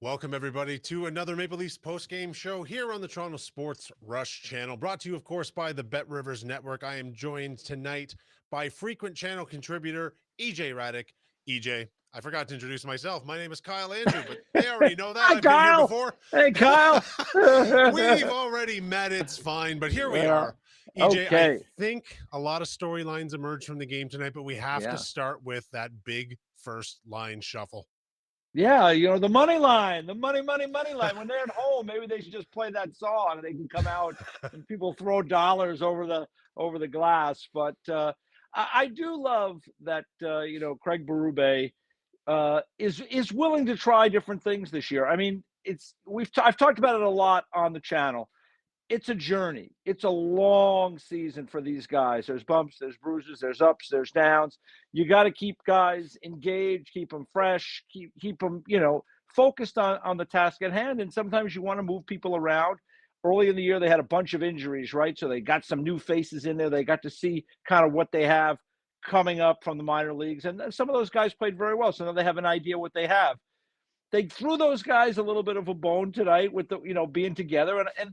Welcome, everybody, to another Maple Leafs post-game show here on the Toronto Sports Rush channel, brought to you, of course, by the Bet Rivers Network. I am joined tonight by frequent channel contributor E.J. Hradek. E.J., I forgot to introduce myself. My name is Kyle Andrew, but they already know that. Hi, I've been here Kyle. before. Hey, Kyle. We've already met. It's fine, but here we are. EJ, okay. I think a lot of storylines emerged from the game tonight, but we have to start with that big first line shuffle. Yeah, you know, the money line, the money line. When they're at home, maybe they should just play that song and they can come out and people throw dollars over the glass. But I do love that, Craig Berube is willing to try different things this year. I mean, I've talked about it a lot on the channel. It's a journey. It's a long season for these guys. There's bumps, there's bruises, there's ups, there's downs. You got to keep guys engaged, keep them fresh, keep them, focused on the task at hand. And sometimes you want to move people around. Early in the year, they had a bunch of injuries, right? So they got some new faces in there. They got to see kind of what they have coming up from the minor leagues. And some of those guys played very well. So now they have an idea what they have. They threw those guys a little bit of a bone tonight with being together. And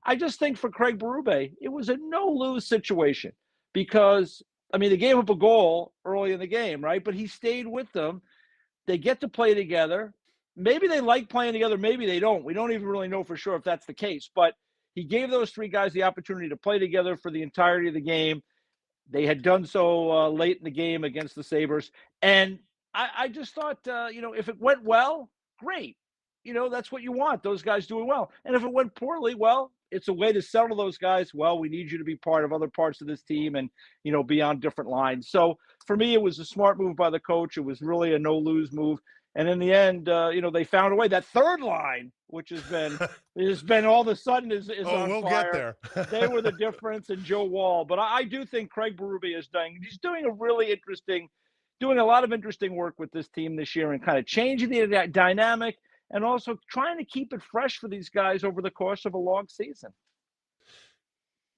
I just think for Craig Berube, it was a no-lose situation because, I mean, they gave up a goal early in the game, right? But he stayed with them. They get to play together. Maybe they like playing together. Maybe they don't. We don't even really know for sure if that's the case. But he gave those three guys the opportunity to play together for the entirety of the game. They had done so late in the game against the Sabres. And I just thought, if it went well, great. That's what you want, those guys doing well. And if it went poorly, well, it's a way to settle those guys. Well, we need you to be part of other parts of this team and, be on different lines. So for me, it was a smart move by the coach. It was really a no-lose move. And in the end, they found a way. That third line, which has been all of a sudden is on we'll fire. Get there. They were the difference in Joe Wall. But I do think Craig Berube he's doing a lot of interesting work with this team this year and kind of changing the dynamic and also trying to keep it fresh for these guys over the course of a long season.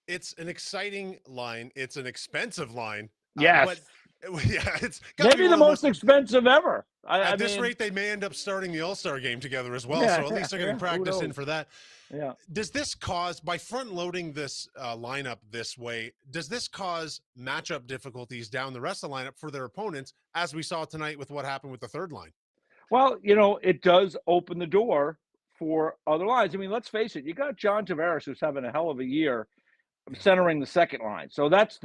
It's an exciting line. It's an expensive line. Yes. It's maybe the most expensive ever. At this rate, they may end up starting the All-Star game together as well. So at least they're going to practice in for that. Yeah. Does this cause, by front-loading this lineup this way, does this cause matchup difficulties down the rest of the lineup for their opponents, as we saw tonight with what happened with the third line? Well, it does open the door for other lines. I mean, let's face it. You got John Tavares, who's having a hell of a year centering the second line. So that's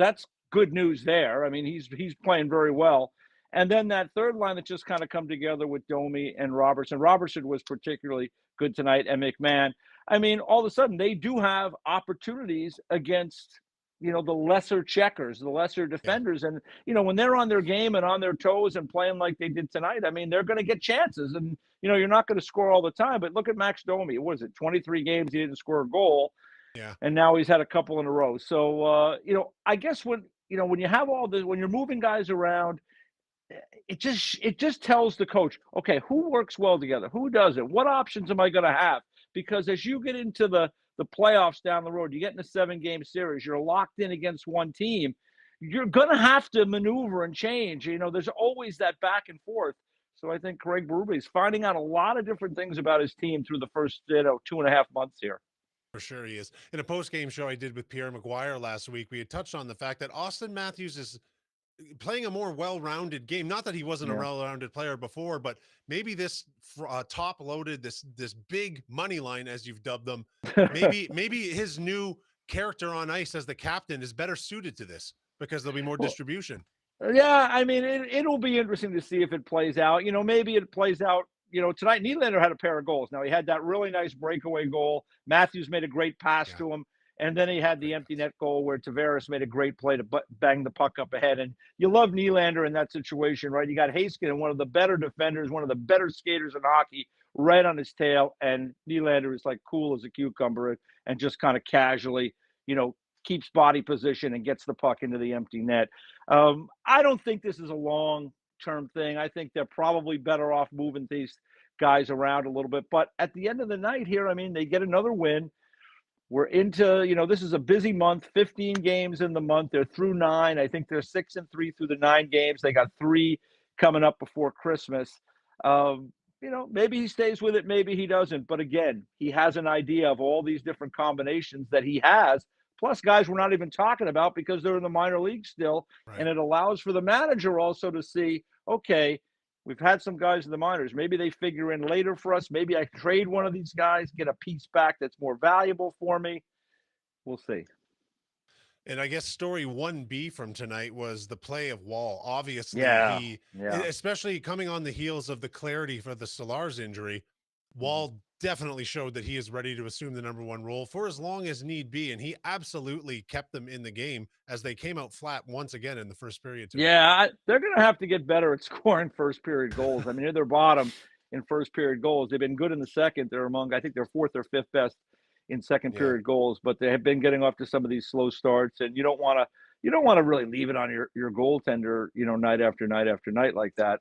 good news there. I mean, he's playing very well. And then that third line that just kind of come together with Domi and Robertson. Robertson was particularly good tonight, and McMahon. I mean, all of a sudden, they do have opportunities against, the lesser checkers, the lesser defenders. And, when they're on their game and on their toes and playing like they did tonight, I mean, they're going to get chances. And, you're not going to score all the time. But look at Max Domi. What was it, 23 games he didn't score a goal. Yeah. And now he's had a couple in a row. So, I guess when you have all this, when you're moving guys around, it just tells the coach, okay, who works well together? Who doesn't? What options am I going to have? Because as you get into the playoffs down the road, you get in a 7-game series, you're locked in against one team, you're going to have to maneuver and change. There's always that back and forth. So I think Craig Berube is finding out a lot of different things about his team through the first 2.5 months here. For sure he is. In a post-game show I did with Pierre McGuire last week, we had touched on the fact that Austin Matthews is playing a more well-rounded game. Not that he wasn't a well-rounded player before, but maybe this top-loaded, this big money line, as you've dubbed them, maybe his new character on ice as the captain is better suited to this because there'll be more distribution. Yeah, I mean, it'll be interesting to see if it plays out. Maybe it plays out. Tonight, Nylander had a pair of goals. Now, he had that really nice breakaway goal. Matthews made a great pass to him. And then he had the empty net goal where Tavares made a great play to bang the puck up ahead. And you love Nylander in that situation, right? You got Heiskanen, one of the better defenders, one of the better skaters in hockey, right on his tail. And Nylander is like cool as a cucumber and just kind of casually, keeps body position and gets the puck into the empty net. I don't think this is a long-term thing. I think they're probably better off moving these guys around a little bit. But at the end of the night here, I mean, they get another win. We're into, this is a busy month, 15 games in the month. They're through 9. I think they're 6-3 through the 9 games. They got 3 coming up before Christmas. Maybe he stays with it, maybe he doesn't. But again, he has an idea of all these different combinations that he has, plus guys we're not even talking about because they're in the minor league still. Right. And it allows for the manager also to see, okay, we've had some guys in the minors. Maybe they figure in later for us. Maybe I trade one of these guys, get a piece back that's more valuable for me. We'll see. And I guess story 1B from tonight was the play of Wall. Obviously, especially coming on the heels of the clarity for the Stolarz injury, Wall definitely showed that he is ready to assume the number 1 role for as long as need be. And he absolutely kept them in the game as they came out flat once again in the first period tonight. Yeah, they're going to have to get better at scoring first period goals. I mean, they're their bottom in first period goals. They've been good in the second. They're I think they're 4th or 5th best in second period goals, but they have been getting off to some of these slow starts, and you don't want to really leave it on your goaltender, night after night after night like that.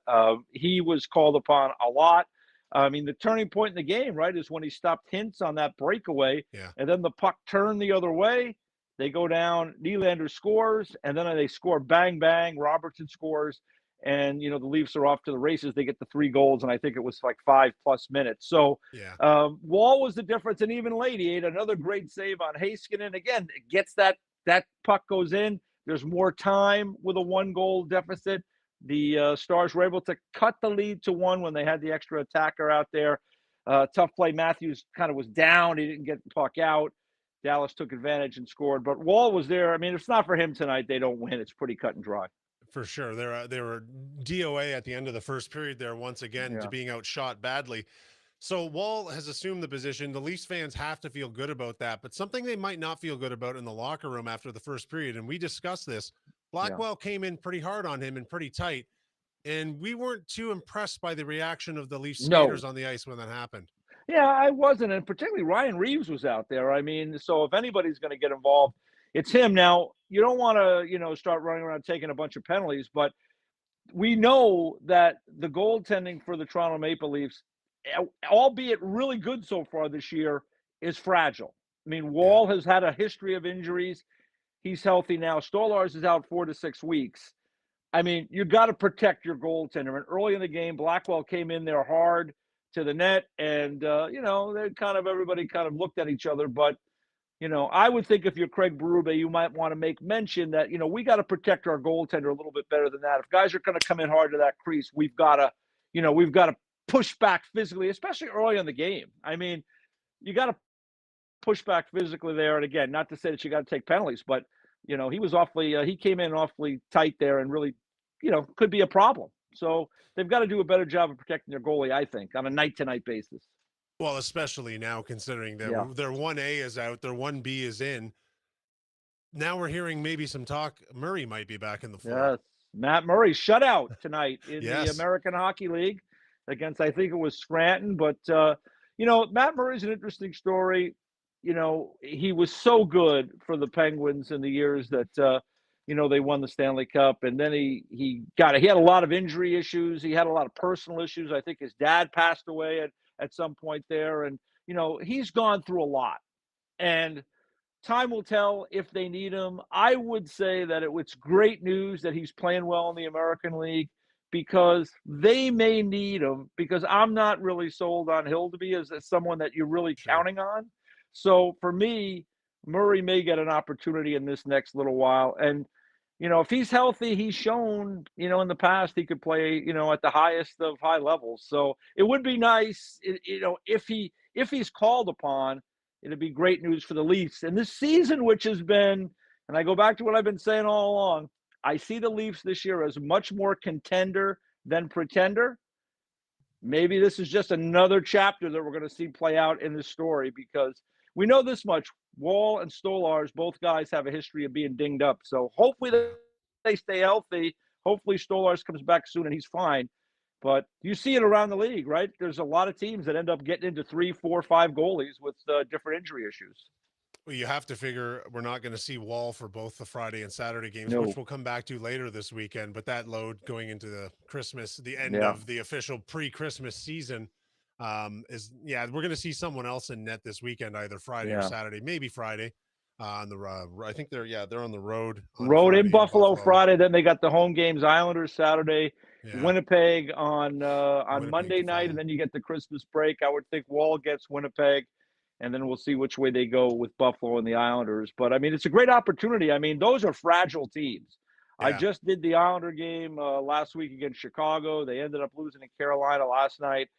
He was called upon a lot. I mean, the turning point in the game, right, is when he stopped Hintz on that breakaway, and then the puck turned the other way. They go down, Nylander scores, and then they score bang, bang, Robertson scores, and, the Leafs are off to the races. They get the 3 goals, and I think it was like 5+ minutes. So Wall was the difference, and even late, he had another great save on Heiskanen. Again, it gets that puck goes in. There's more time with a 1-goal deficit. The Stars were able to cut the lead to 1 when they had the extra attacker out there. Tough play. Matthews kind of was down. He didn't get the puck out. Dallas took advantage and scored. But Wall was there. I mean, if it's not for him tonight, they don't win. It's pretty cut and dry. For sure. They were DOA at the end of the first period there once again to being outshot badly. So Wall has assumed the position. The Leafs fans have to feel good about that, but something they might not feel good about in the locker room after the first period, and we discussed this, Blackwell came in pretty hard on him and pretty tight, and we weren't too impressed by the reaction of the Leafs skaters on the ice when that happened. Yeah, I wasn't, and particularly Ryan Reeves was out there. I mean, so if anybody's going to get involved, it's him. Now, you don't want to, start running around taking a bunch of penalties, but we know that the goaltending for the Toronto Maple Leafs, albeit really good so far this year, is fragile. I mean, Wall has had a history of injuries. He's healthy now. Stolarz is out 4 to 6 weeks. I mean, you got to protect your goaltender. And early in the game, Blackwell came in there hard to the net, and everybody kind of looked at each other. But I would think if you're Craig Berube, you might want to make mention that we got to protect our goaltender a little bit better than that. If guys are going to come in hard to that crease, we've got to push back physically, especially early in the game. I mean, you got to push back physically there. And again, not to say that you got to take penalties, but he came in awfully tight there and really, could be a problem. So they've got to do a better job of protecting their goalie, I think, on a night-to-night basis. Well, especially now considering their 1A is out, their 1B is in. Now we're hearing maybe some talk Murray might be back in the floor. Yes, Matt Murray shut out tonight in the American Hockey League against, I think it was Scranton. But, Matt Murray's an interesting story. He was so good for the Penguins in the years that, they won the Stanley Cup. And then he had a lot of injury issues. He had a lot of personal issues. I think his dad passed away at some point there. And, he's gone through a lot. And time will tell if they need him. I would say that it's great news that he's playing well in the American League because they may need him, because I'm not really sold on Hildeby as someone that you're really counting on. So for me, Murray may get an opportunity in this next little while. And, if he's healthy, he's shown, in the past he could play, at the highest of high levels. So it would be nice, if he's called upon, it'd be great news for the Leafs. And this season, which has been, and I go back to what I've been saying all along, I see the Leafs this year as much more contender than pretender. Maybe this is just another chapter that we're going to see play out in this story, because we know this much: Wall and Stolars, both guys have a history of being dinged up. So hopefully Yeah. they stay healthy. Hopefully Stolars comes back soon and he's fine. But you see it around the league, right? There's a lot of teams that end up getting into 3, 4, 5 goalies with different injury issues. Well, you have to figure we're not going to see Wall for both the Friday and Saturday games, which No. we'll come back to later this weekend. But that load going into the Christmas, the end Yeah. of the official pre-Christmas season, is yeah, we're going to see someone else in net this weekend, either Friday or Yeah. Saturday, maybe Friday. On the I think they're on the road on Road in Friday in Buffalo Buffalo. Friday. Then they got the home games: Islanders Saturday, Yeah, Winnipeg on Winnipeg Monday to night, and follow. then you get the Christmas break. I would think Wall gets Winnipeg, and then we'll see which way they go with Buffalo and the Islanders. But I mean, it's a great opportunity. I mean, those are fragile teams. I Yeah, just did the Islander game last week against Chicago. They ended up losing to Carolina last night.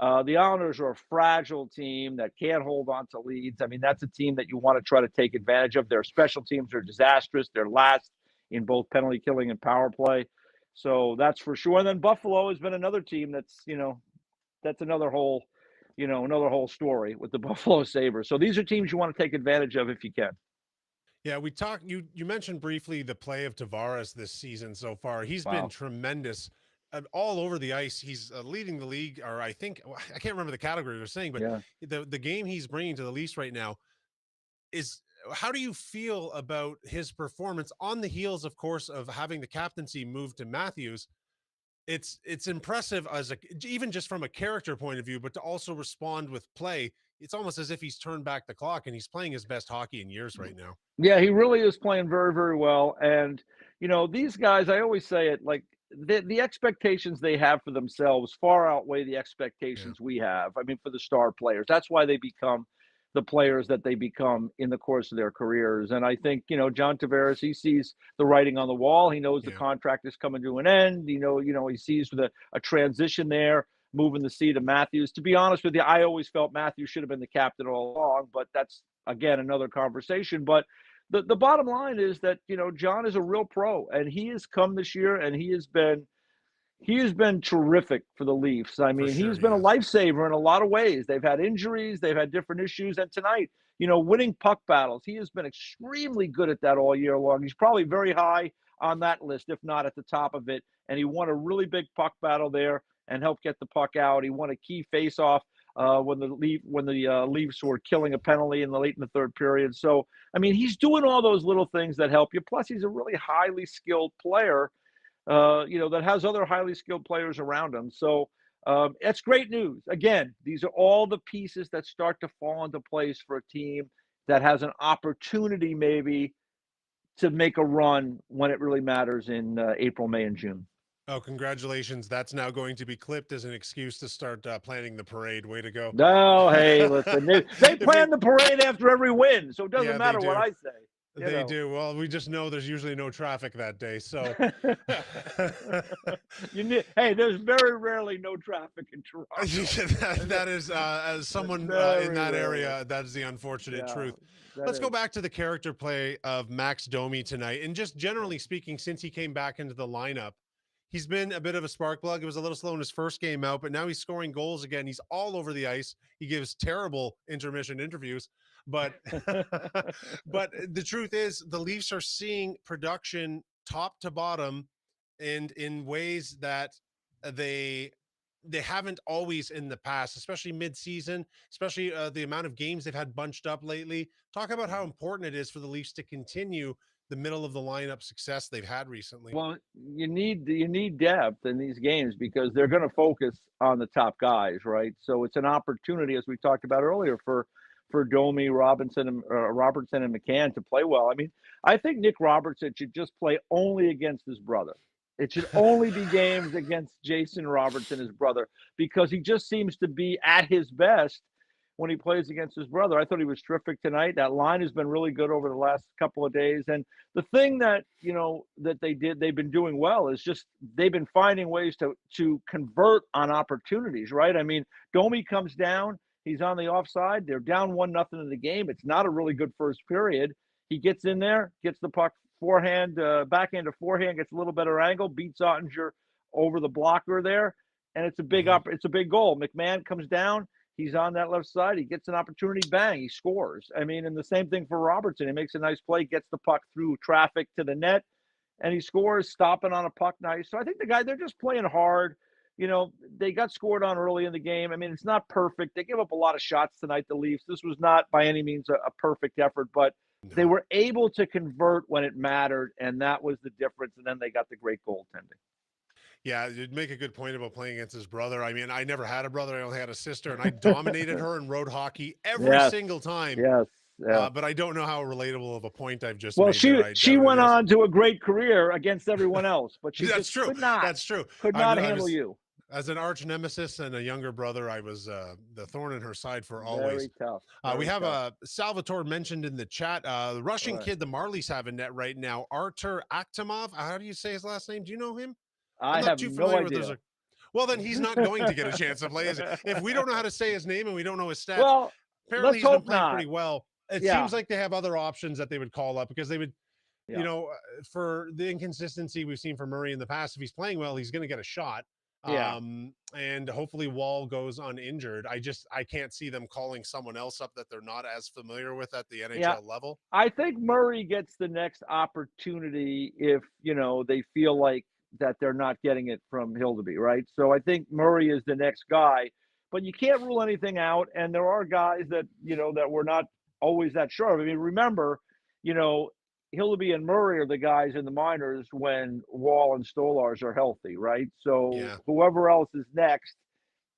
The Islanders are a fragile team that can't hold on to leads. I mean, that's a team that you want to try to take advantage of. Their special teams are disastrous. They're last in both penalty killing and power play. So that's for sure. And then Buffalo has been another team that's, that's another whole story with the Buffalo Sabres. So these are teams you want to take advantage of if you can. yeah. We talked. You mentioned briefly the play of Tavares this season so far. He's been Wow. tremendous. All over the ice. He's leading the league, or I think I can't remember the category they're saying, but Yeah. the game he's bringing to the Leafs right now is. How do you feel about his performance on the heels, of course, of having the captaincy moved to Matthews? It's impressive as even just from a character point of view, but to also respond with play. It's almost as if he's turned back the clock and he's playing his best hockey in years right now. Yeah, he really is playing very, very well. And, these guys, I always say it like the expectations they have for themselves far outweigh the Yeah, expectations we have. I mean, for the star players. That's why they become the players that they become in the course of their careers. And I think, John Tavares, he sees the writing on the wall. He knows the yeah, contract is coming to an end. He sees a transition there, moving the seat of Matthews. To be honest with you, I always felt Matthews should have been the captain all along, but that's again another conversation. But the bottom line is that John is a real pro, and he has come this year, and he has been terrific for the Leafs. I for mean, sure he's he been a is. lifesaver in a lot of ways. They've had injuries, they've had different issues, and tonight, winning puck battles, he has been extremely good at that all year long. He's probably very high on that list, if not at the top of it. And he won a really big puck battle there and helped get the puck out. He won a key faceoff when the Leafs were killing a penalty in the late in the third period. So I mean, he's doing all those little things that help you. Plus, he's a really highly skilled player, that has other highly skilled players around him. So it's great news. Again, these are all the pieces that start to fall into place for a team that has an opportunity maybe to make a run when it really matters in April, May, and June. Oh, congratulations! That's now going to be clipped as an excuse to start planning the parade. Way to go! No, hey, listen, they If we, plan the parade after every win, so it doesn't yeah, they matter what do. I say. You They know. do. Well, we just know there's usually no traffic that day, so. Hey, there's very rarely no traffic in Toronto. That is, as someone in Very that rarely. area, that is the unfortunate Yeah, truth. that Let's go is. back to the character play of Max Domi tonight. And just Yeah. generally speaking, since he came back into the lineup, he's been a bit of a spark plug. It was a little slow in his first game out, but now he's scoring goals again. He's all over the ice. He gives terrible intermission interviews, but but the truth is the Leafs are seeing production top to bottom and in ways that they they haven't always in the past, especially mid-season, especially the amount of games they've had bunched up lately. Talk about how important it is for the Leafs to continue the middle of the lineup success they've had recently. Well, you need depth in these games because they're going to focus on the top guys, right? So it's an opportunity, as we talked about earlier, for Domi, Robertson, and McCann to play well. I mean, I think Nick Robertson should just play only against his brother. It should only be games against Jason Robertson, his brother, because he just seems to be at his best when he plays against his brother. I thought he was terrific tonight. That line has been really good over the last couple of days. And the thing that they've been doing well is just they've been finding ways to convert on opportunities, right? I mean, Domi comes down, he's on the offside, they're down 1-0 in the game. It's not a really good first period. He gets in there, gets the puck forehand, backhand to forehand, gets a little better angle, beats Ottinger over the blocker there, and it's a big Mhm. goal. McMahon comes down, he's on that left side. He gets an opportunity, bang, he scores. I mean, and the same thing for Robertson. He makes a nice play, gets the puck through traffic to the net, and he scores, stopping on a puck nice. So I think they're just playing hard. They got scored on early in the game. I mean, it's not perfect. They gave up a lot of shots tonight, the Leafs. This was not by any means a perfect effort, but they No. were able to convert when it mattered, and that was the difference. And then they got the great goaltending. Yeah, you'd make a good point about playing against his brother. I mean, I never had a brother. I only had a sister, and I dominated her in road hockey every Yes, single time. yes, yeah. But I don't know how relatable of a point I've just Well, made there. I she doubt it went is. on to a great career against everyone else, but she That's just true. That's true. could I, not I handle was you. as an arch nemesis and a younger brother. I was the thorn in her side for always. Very tough. We Very have tough. Salvatore mentioned in the chat. The All Russian right. kid the Marlies have in net right now, Artur Akhtamov. How do you say his last name? Do you know him? I'm I not have too no familiar with idea. well, then he's not going to get a chance to play. If we don't know how to say his name and we don't know his stats, Well, apparently let's he's been hope playing not. pretty well. It Yeah, seems like they have other options that they would call up because they would, yeah, for the inconsistency we've seen from Murray in the past, if he's playing well, he's going to get a shot. yeah. And hopefully Wall goes uninjured. I can't see them calling someone else up that they're not as familiar with at the Yeah, NHL level. I think Murray gets the next opportunity if, they feel like that they're not getting it from Hildeby, right? So I think Murray is the next guy, but you can't rule anything out. And there are guys that, that we're not always that sure of. I mean, remember, you know, Hildeby and Murray are the guys in the minors when Wall and Stolars are healthy, right? So Yeah. whoever else is next,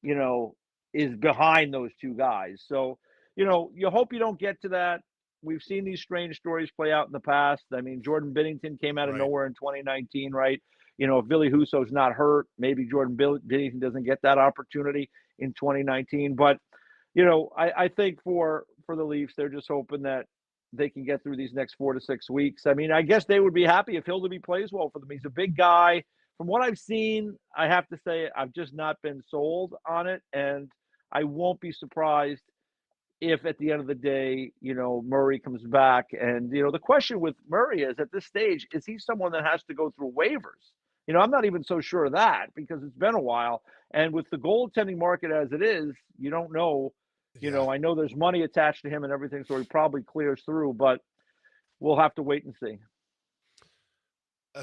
you know, is behind those two guys. So, you hope you don't get to that. We've seen these strange stories play out in the past. I mean, Jordan Binnington came out of Right. nowhere in 2019, right? If Billy Husso's not hurt, maybe Jordan Binnington doesn't get that opportunity in 2019. But, I think for the Leafs, they're just hoping that they can get through these next 4 to 6 weeks. I mean, I guess they would be happy if Hildeby plays well for them. He's a big guy. From what I've seen, I have to say I've just not been sold on it, and I won't be surprised if at the end of the day, Murray comes back. And, the question with Murray is at this stage, is he someone that has to go through waivers? I'm not even so sure of that because it's been a while. And with the goaltending market as it is, you don't know. Yeah. I know there's money attached to him and everything, so he probably clears through, but we'll have to wait and see.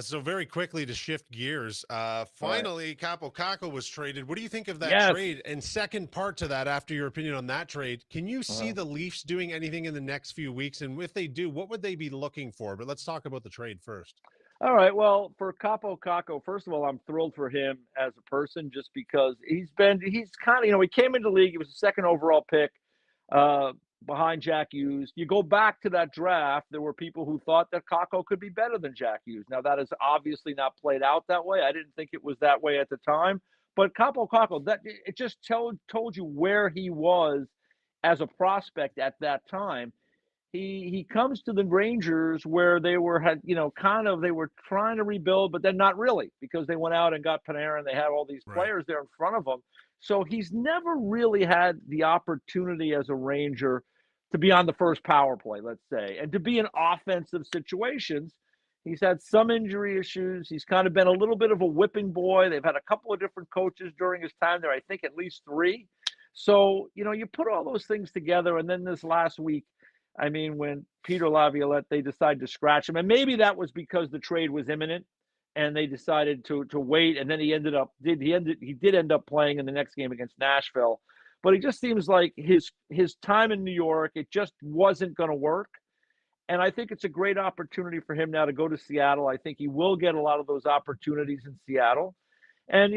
So very quickly to shift gears, All right. finally Capo Caco was traded. What do you think of that Yes. trade? And second part to that, after your opinion on that trade, can you see the Leafs doing anything in the next few weeks? And if they do, what would they be looking for? But let's talk about the trade first. All right. Well, for Capo Caco, first of all, I'm thrilled for him as a person just because he's kind of, he came into the league. He was the second overall pick uh, behind Jack Hughes. You go back to that draft, there were people who thought that Caco could be better than Jack Hughes. Now, that has obviously not played out that way. I didn't think it was that way at the time. But Capo Caco, it just told you where he was as a prospect at that time. He comes to the Rangers where they were they were trying to rebuild, but then not really because they went out and got Panarin and they had all these Right. players there in front of them. So he's never really had the opportunity as a Ranger to be on the first power play, let's say, and to be in offensive situations. He's had some injury issues. He's kind of been a little bit of a whipping boy. They've had a couple of different coaches during his time there, I think at least three. So, you put all those things together, and then this last week, I mean, when Peter Laviolette, they decided to scratch him, and maybe that was because the trade was imminent, and they decided to wait. And then he did end up playing in the next game against Nashville, but he just seems like his time in New York, it just wasn't going to work. And I think it's a great opportunity for him now to go to Seattle. I think he will get a lot of those opportunities in Seattle, and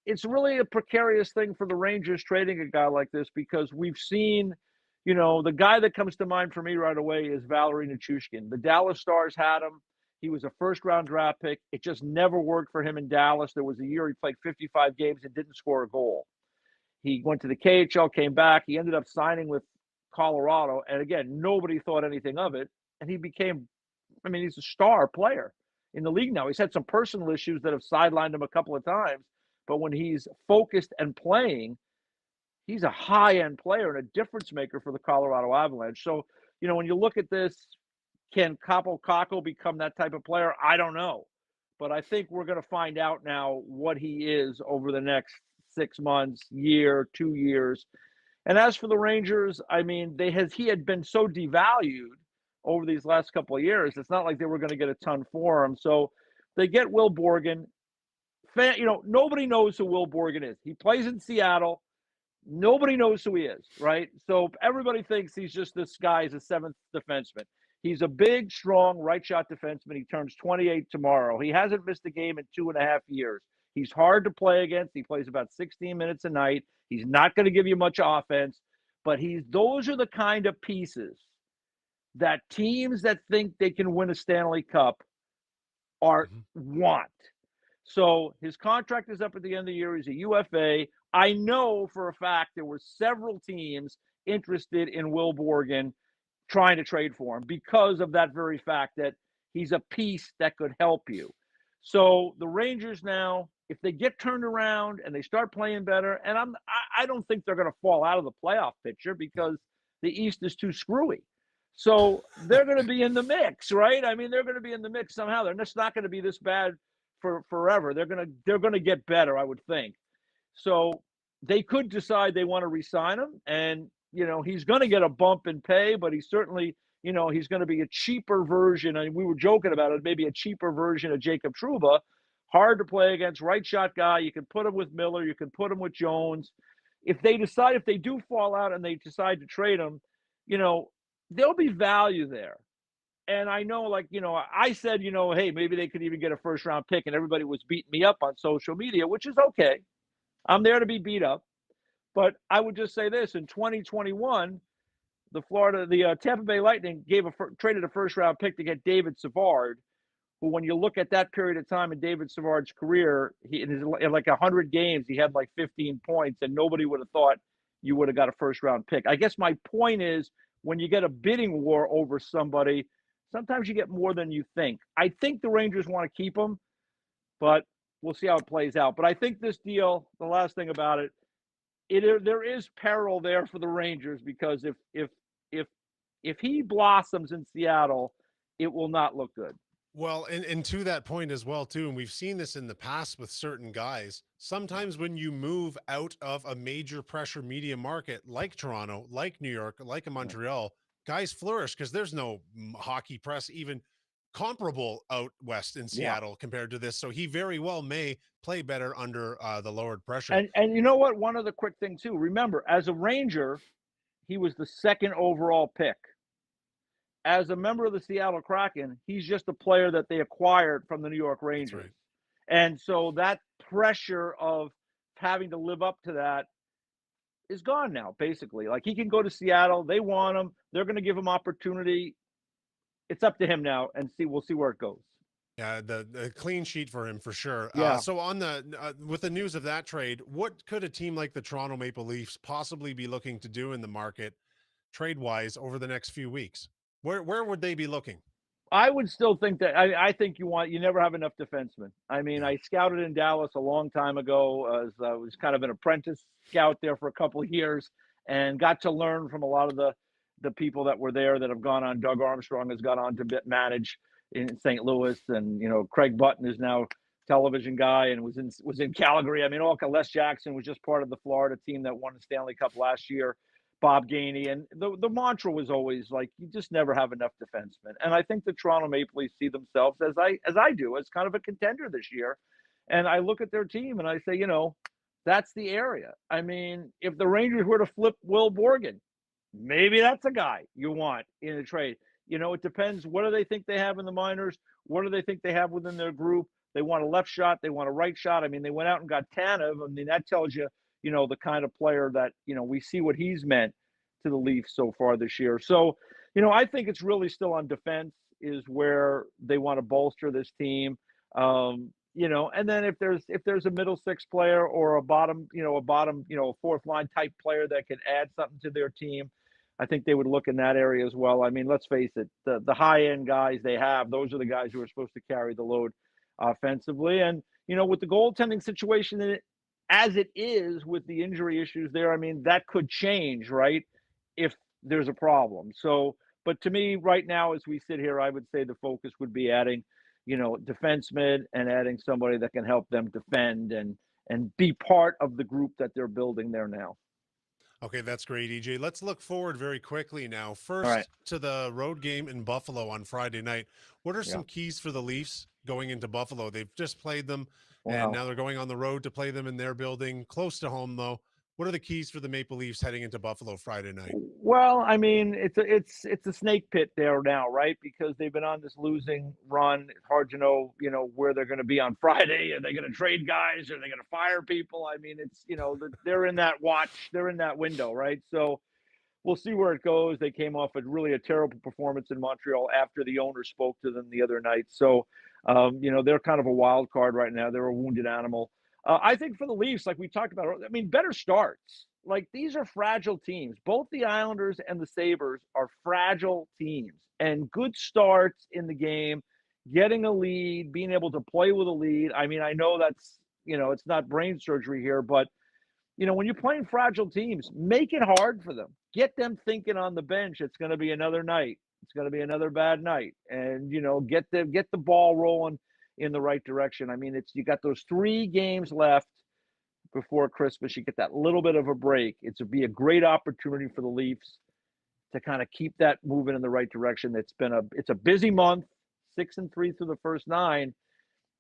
it's really a precarious thing for the Rangers trading a guy like this because we've seen. The guy that comes to mind for me right away is Valery Nichushkin. The Dallas Stars had him. He was a first-round draft pick. It just never worked for him in Dallas. There was a year he played 55 games and didn't score a goal. He went to the KHL, came back. He ended up signing with Colorado. And again, nobody thought anything of it. And he became, he's a star player in the league now. He's had some personal issues that have sidelined him a couple of times. But when he's focused and playing, he's a high-end player and a difference maker for the Colorado Avalanche. So, when you look at this, can Capo Caco become that type of player? I don't know. But I think we're going to find out now what he is over the next 6 months, year, 2 years. And as for the Rangers, I mean, he had been so devalued over these last couple of years. It's not like they were going to get a ton for him. So they get Will Borgen. Nobody knows who Will Borgen is. He plays in Seattle. Nobody knows who he is, right? So everybody thinks he's just this guy. He's a seventh defenseman. He's a big, strong right shot defenseman. He turns 28 tomorrow. He hasn't missed a game in 2.5 years. He's hard to play against. He plays about 16 minutes a night. He's not going to give you much offense, but those are the kind of pieces that teams that think they can win a Stanley Cup want. So his contract is up at the end of the year. He's a UFA. I know for a fact there were several teams interested in Will Borgen trying to trade for him because of that very fact that he's a piece that could help you. So the Rangers now, if they get turned around and they start playing better, and I don't think they're going to fall out of the playoff picture because the East is too screwy. So they're going to be in the mix, right? I mean, they're going to be in the mix somehow. They're just not going to be this bad for forever. They're going to get better, I would think. So they could decide they want to re-sign him, and he's going to get a bump in pay, but he's certainly he's going to be a cheaper version. I mean, we were joking about it, maybe a cheaper version of Jacob Trouba. Hard to play against, right shot guy. You can put him with Miller. You can put him with Jones. If they do fall out and they decide to trade him, there'll be value there. And I know, I said, hey, maybe they could even get a first round pick, and everybody was beating me up on social media, which is okay. I'm there to be beat up. But I would just say this: in 2021, the Tampa Bay Lightning traded a first round pick to get David Savard, who, when you look at that period of time in David Savard's career, in 100 games, he had like 15 points, and nobody would have thought you would have got a first round pick. I guess my point is, when you get a bidding war over somebody, sometimes you get more than you think. I think the Rangers want to keep him, but we'll see how it plays out. But I think this deal, the last thing about it, there is peril there for the Rangers, because if he blossoms in Seattle, it will not look good. Well, and to that point as well, too, and we've seen this in the past with certain guys, sometimes when you move out of a major pressure media market like Toronto, like New York, like a Montreal, guys flourish because there's no hockey press even comparable out west in Seattle compared to this. So he very well may play better under the lowered pressure. And you know what? One other quick thing, too. Remember, as a Ranger, he was the second overall pick. As a member of the Seattle Kraken, he's just a player that they acquired from the New York Rangers. Right. And so that pressure of having to live up to that is gone now, basically. Like, he can go to Seattle. They want him. They're going to give him opportunity. It's up to him now, and we'll see where it goes. Yeah, the clean sheet for him for sure. Yeah. So on with the news of that trade, what could a team like the Toronto Maple Leafs possibly be looking to do in the market trade-wise over the next few weeks? Where would they be looking? I would still think that I think you never have enough defensemen. I mean, I scouted in Dallas a long time ago. As I was kind of an apprentice scout there for a couple of years, and got to learn from a lot of the people that were there that have gone on. Doug Armstrong has gone on to manage in St. Louis, and Craig Button is now television guy and was in Calgary. I mean, Les Jackson was just part of the Florida team that won the Stanley Cup last year. Bob Gainey, and the mantra was always like, you just never have enough defensemen. And I think the Toronto Maple Leafs see themselves as I do, as kind of a contender this year. And I look at their team and I say, that's the area. I mean, if the Rangers were to flip Will Borgen, maybe that's a guy you want in a trade. It depends. What do they think they have in the minors? What do they think they have within their group? They want a left shot. They want a right shot. I mean, they went out and got Tanev. I mean, that tells you, the kind of player that, we see what he's meant to the Leafs so far this year. So, I think it's really still on defense is where they want to bolster this team. And then if there's a middle six player or a bottom, fourth line type player that can add something to their team, I think they would look in that area as well. I mean, let's face it, the high end guys they have, those are the guys who are supposed to carry the load offensively. And, with the goaltending situation as it is with the injury issues there, I mean, that could change, right, if there's a problem. So, but to me right now, as we sit here, I would say the focus would be adding, defensemen and adding somebody that can help them defend and be part of the group that they're building there now. Okay, that's great, EJ. Let's look forward very quickly now. All right. First to the road game in Buffalo on Friday night. What are Yeah. some keys for the Leafs going into Buffalo? They've just played them, and Wow. now they're going on the road to play them in their building, close to home, though. What are the keys for the Maple Leafs heading into Buffalo Friday night? Well, I mean, it's a snake pit there now, right? Because they've been on this losing run. It's hard to know, where they're going to be on Friday. Are they going to trade guys? Are they going to fire people? I mean, it's they're in that watch. They're in that window, right? So we'll see where it goes. They came off a terrible performance in Montreal after the owner spoke to them the other night. So, they're kind of a wild card right now. They're a wounded animal. I think for the Leafs, like we talked about, I mean, better starts. Like these are fragile teams. Both the Islanders and the Sabres are fragile teams, and good starts in the game, getting a lead, being able to play with a lead. I mean, I know that's it's not brain surgery here, but when you're playing fragile teams, make it hard for them. Get them thinking on the bench. It's going to be another night. It's going to be another bad night, and get the ball rolling in the right direction. I mean, you got those 3 games left before Christmas. You get that little bit of a break. It'll be a great opportunity for the Leafs to kind of keep that moving in the right direction. It's a busy month, 6-3 through the first 9.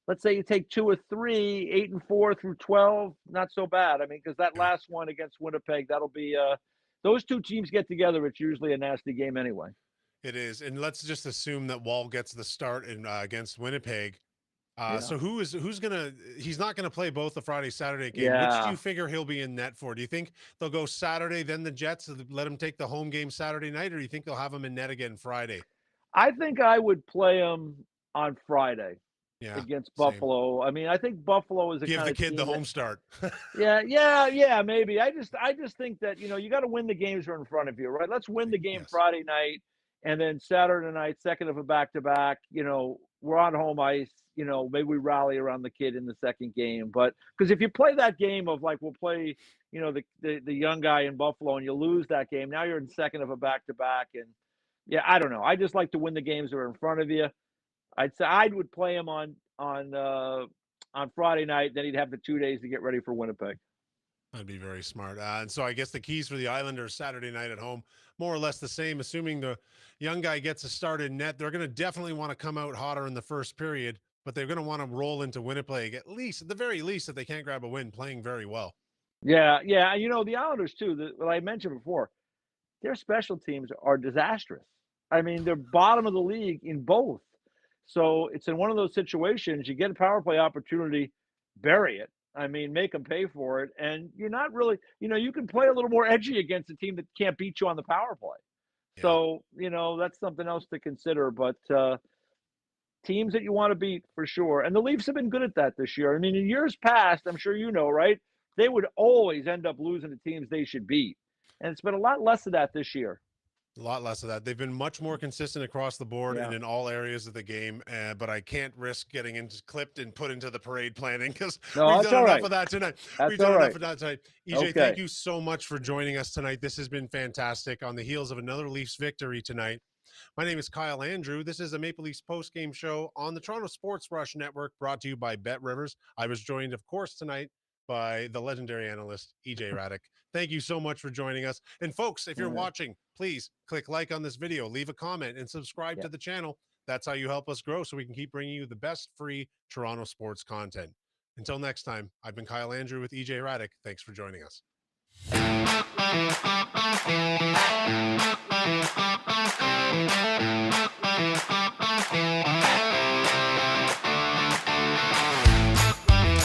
Let's say you take 2 or 3, 8-4 through 12, not so bad. I mean, because that Yeah. last one against Winnipeg, that'll be those 2 teams get together. It's usually a nasty game anyway. It is, and let's just assume that Wall gets the start in against Winnipeg. Yeah, So who's gonna? He's not gonna play both the Friday Saturday game. Which do yeah. you figure he'll be in net for? Do you think they'll go Saturday, then the Jets, let him take the home game Saturday night, or do you think they'll have him in net again Friday? I think I would play them on Friday Yeah, against same. Buffalo. I mean, I think Buffalo is the Give kind the of kid the team that. home start. Yeah, maybe. I just think that you got to win the games that are in front of you, right? Let's win the game Yes. Friday night, and then Saturday night, second of a back to back. We're on home ice. Maybe we rally around the kid in the second game. But because if you play that game of like we'll play, the young guy in Buffalo, and you lose that game, now you're in second of a back to back, and yeah, I don't know. I just like to win the games that are in front of you. I'd say I would play him on Friday night. Then he'd have the 2 days to get ready for Winnipeg. That'd be very smart. And so I guess the keys for the Islanders Saturday night at home, more or less the same. Assuming the young guy gets a start in net, they're going to definitely want to come out hotter in the first period, but they're going to want to roll into Winnipeg at the very least, if they can't grab a win, playing very well. Yeah, yeah. The Islanders too. What I mentioned before, their special teams are disastrous. I mean, they're bottom of the league in both. So it's in one of those situations. You get a power play opportunity, bury it. I mean, make them pay for it, and you're not really. You can play a little more edgy against a team that can't beat you on the power play. Yeah. So that's something else to consider. But teams that you want to beat for sure. And the Leafs have been good at that this year. I mean, in years past, I'm sure right? They would always end up losing to teams they should beat. And it's been a lot less of that this year. A lot less of that. They've been much more consistent across the board and Yeah. in all areas of the game. But I can't risk getting into clipped and put into the parade planning because No, we've that's done all enough right. of that tonight. That's We've all done enough right. of that tonight. EJ, thank Okay. you so much for joining us tonight. This has been fantastic on the heels of another Leafs victory tonight. My name is Kyle Andrew. This is a Maple Leafs post-game show on the Toronto Sports Rush Network, brought to you by Bet Rivers. I was joined, of course, tonight by the legendary analyst, E.J. Hradek. Thank you so much for joining us. And folks, if you're Yeah. watching, please click like on this video, leave a comment, and subscribe Yeah. to the channel. That's how you help us grow so we can keep bringing you the best free Toronto sports content. Until next time, I've been Kyle Andrew with E.J. Hradek. Thanks for joining us.